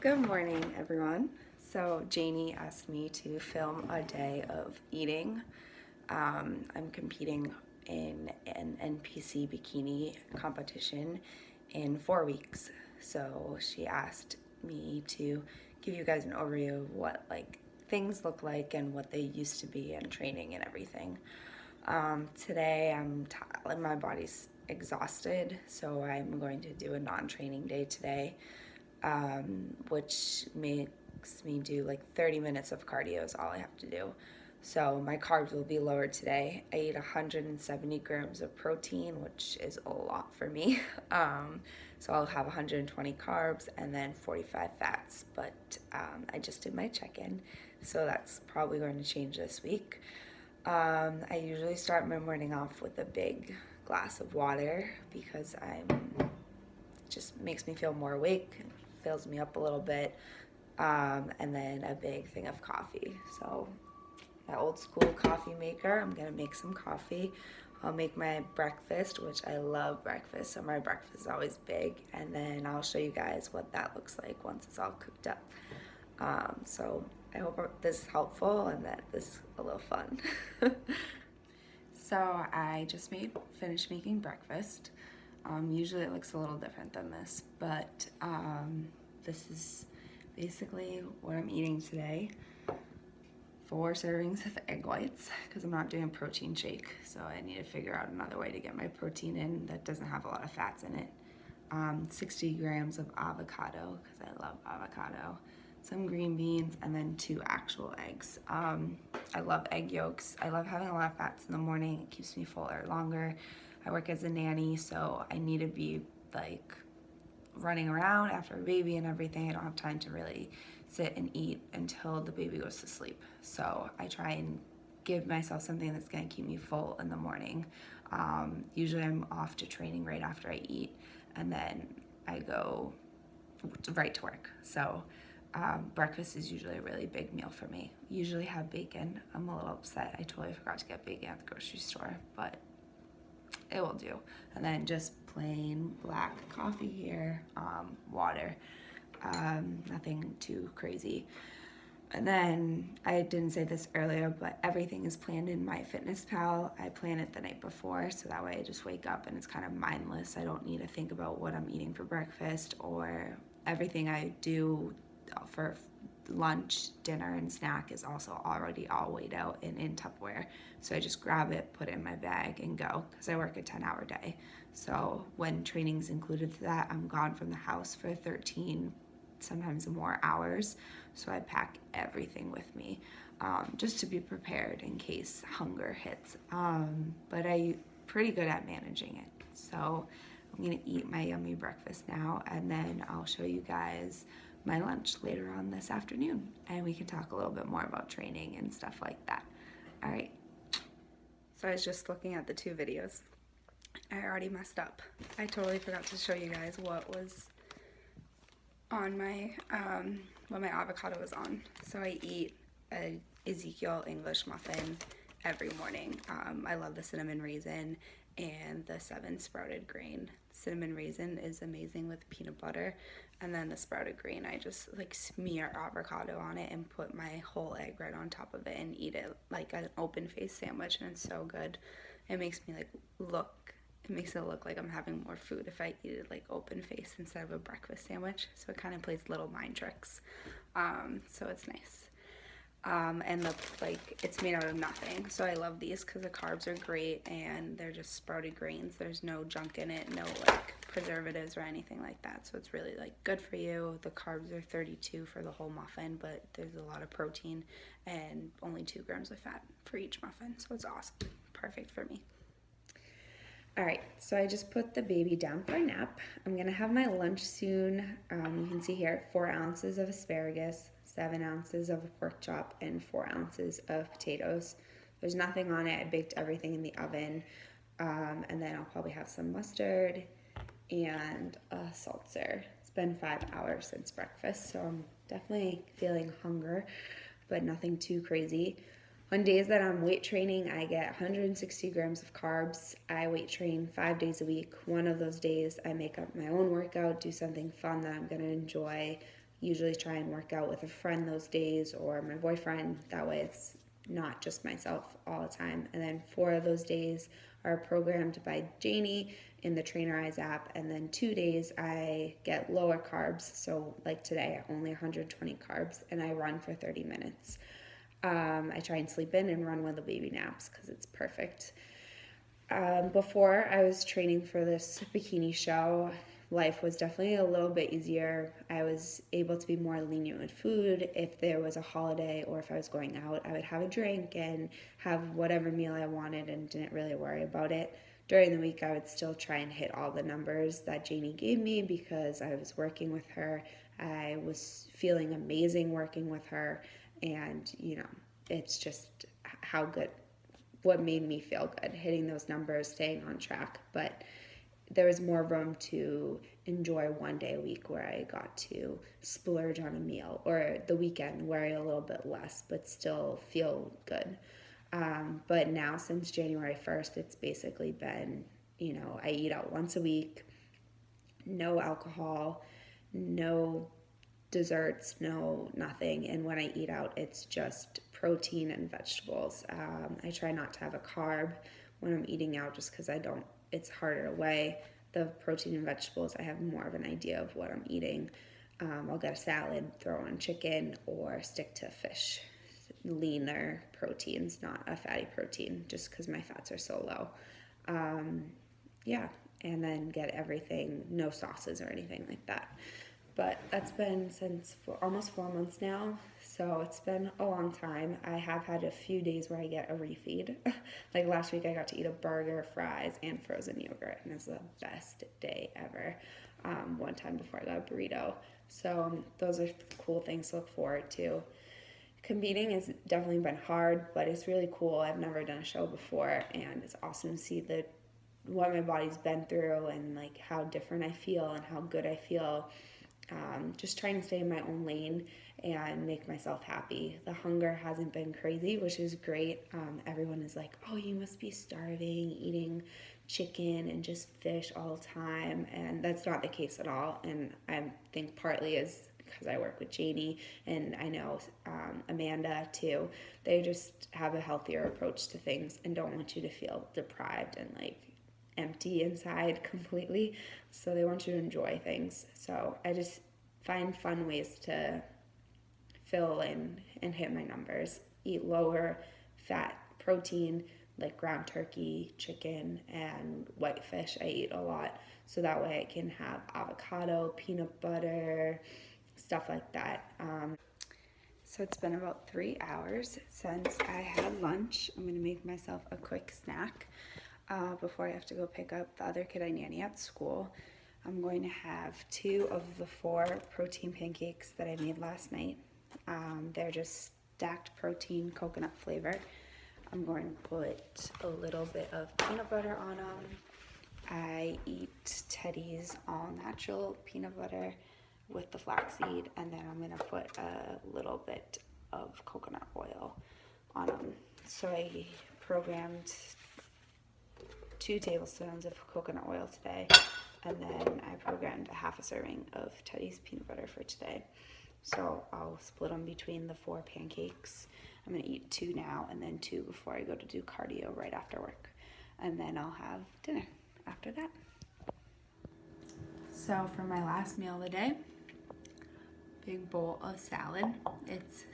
Good morning, everyone. So Janie asked me to film a day of eating. I'm competing in an NPC bikini competition in 4 weeks. So she asked me to give you guys an overview of what things look like and what they used to be and training and everything. Today my body's exhausted, so I'm going to do a non-training day today, which makes me do like 30 minutes of cardio is all I have to do. So my carbs will be lower today. I eat 170 grams of protein, which is a lot for me. So I'll have 120 carbs and then 45 fats, but I just did my check-in, so that's probably going to change this week. I usually start my morning off with a big glass of water because just makes me feel more awake, fills me up a little bit, and then a big thing of coffee. So my old school coffee maker, I'm gonna make some coffee. I'll make my breakfast, which I love breakfast, so my breakfast is always big, and then I'll show you guys what that looks like once it's all cooked up. So I hope this is helpful and that this is a little fun. So I just finished making breakfast. Usually it looks a little different than this, but this is basically what I'm eating today. 4 servings of egg whites because I'm not doing a protein shake, so I need to figure out another way to get my protein in that doesn't have a lot of fats in it. 60 grams of avocado because I love avocado, some green beans, and then 2 actual eggs. I love egg yolks. I love having a lot of fats in the morning. It keeps me fuller longer. I work as a nanny, so I need to be like running around after a baby and everything. I don't have time to really sit and eat until the baby goes to sleep. So I try and give myself something that's gonna keep me full in the morning. Usually I'm off to training right after I eat, and then I go right to work. So breakfast is usually a really big meal for me. Usually have bacon. I'm a little upset. I totally forgot to get bacon at the grocery store, but it will do. And then just plain black coffee here, water, nothing too crazy. And then I didn't say this earlier, but everything is planned in MyFitnessPal. I plan it the night before, so that way I just wake up and it's kind of mindless. I don't need to think about what I'm eating for breakfast, or everything I do for lunch, dinner, and snack is also already all weighed out and in Tupperware. So I just grab it, put it in my bag, and go, because I work a 10-hour day. So when training's included to that, I'm gone from the house for 13, sometimes more hours. So I pack everything with me, just to be prepared in case hunger hits. But I'm pretty good at managing it. So I'm gonna eat my yummy breakfast now, and then I'll show you guys my lunch later on this afternoon, and we can talk a little bit more about training and stuff like that. All right. So I was just looking at the 2 videos. I already messed up. I totally forgot to show you guys what was on my, what my avocado was on. So I eat a Ezekiel English muffin every morning. I love the cinnamon raisin and the 7 sprouted grain. Cinnamon raisin is amazing with peanut butter, and then the sprouted grain, I just like smear avocado on it and put my whole egg right on top of it and eat it like an open face sandwich, and it's so good. It makes me it makes it look like I'm having more food if I eat it like open face instead of a breakfast sandwich. So it kind of plays little mind tricks. So it's nice. And it's made out of nothing. So I love these because the carbs are great and they're just sprouted grains. There's no junk in it, no preservatives or anything like that. So it's really good for you. The carbs are 32 for the whole muffin, but there's a lot of protein and only 2 grams of fat for each muffin. So it's awesome. Perfect for me. All right, so I just put the baby down for a nap. I'm gonna have my lunch soon. You can see here 4 ounces of asparagus, 7 ounces of a pork chop, and 4 ounces of potatoes. There's nothing on it. I baked everything in the oven. And then I'll probably have some mustard and a salsa. It's been 5 hours since breakfast, so I'm definitely feeling hunger, but nothing too crazy. On days that I'm weight training, I get 160 grams of carbs. I weight train 5 days a week. One of those days, I make up my own workout, do something fun that I'm gonna enjoy. usually try and work out with a friend those days or my boyfriend. That way it's not just myself all the time. And then 4 of those days are programmed by Janie in the Trainer Eyes app. And then 2 days I get lower carbs. So like today, only 120 carbs, and I run for 30 minutes. I try and sleep in and run when the baby naps because it's perfect. Before I was training for this bikini show, life was definitely a little bit easier. I was able to be more lenient with food. If there was a holiday or if I was going out, I would have a drink and have whatever meal I wanted and didn't really worry about it. During the week, I would still try and hit all the numbers that Janie gave me because I was working with her. I was feeling amazing working with her, and it's just how good, what made me feel good, hitting those numbers, staying on track. But there was more room to enjoy one day a week where I got to splurge on a meal, or the weekend where I ate a little bit less but still feel good. But now, since January 1st, it's basically been, I eat out once a week, no alcohol, no desserts, no nothing. And when I eat out, it's just protein and vegetables. I try not to have a carb when I'm eating out just because it's harder to weigh. The protein and vegetables, I have more of an idea of what I'm eating. I'll get a salad, throw on chicken, or stick to fish. Leaner proteins, not a fatty protein, just because my fats are so low. Yeah, and then get everything, no sauces or anything like that. But that's been since for almost 4 months now, so it's been a long time. I have had a few days where I get a refeed. Like last week, I got to eat a burger, fries, and frozen yogurt, and it's the best day ever. One time before I got a burrito. So those are cool things to look forward to. Competing has definitely been hard, but it's really cool. I've never done a show before, and it's awesome to see what my body's been through and like how different I feel and how good I feel. Just trying to stay in my own lane and make myself happy. The hunger hasn't been crazy, which is great. Everyone is like, oh, you must be starving, eating chicken and just fish all the time. And that's not the case at all. And I think partly is because I work with Janie and I know Amanda too. They just have a healthier approach to things and don't want you to feel deprived and like empty inside completely. So they want you to enjoy things. So I just find fun ways to fill in and hit my numbers. Eat lower fat protein like ground turkey, chicken, and white fish. I eat a lot. So that way I can have avocado, peanut butter, stuff like that. So it's been about 3 hours since I had lunch. I'm gonna make myself a quick snack before I have to go pick up the other kid I nanny at school. I'm going to have 2 of the 4 protein pancakes that I made last night. They're just stacked protein, coconut flavor. I'm going to put a little bit of peanut butter on them. I eat Teddy's all natural peanut butter with the flaxseed, and then I'm gonna put a little bit of coconut oil on them. So I programmed 2 tablespoons of coconut oil today, and then I programmed a half a serving of Teddy's peanut butter for today. So I'll split them between the 4 pancakes. I'm gonna eat 2 now and then 2 before I go to do cardio right after work. And then I'll have dinner after that. So for my last meal of the day, big bowl of salad. It's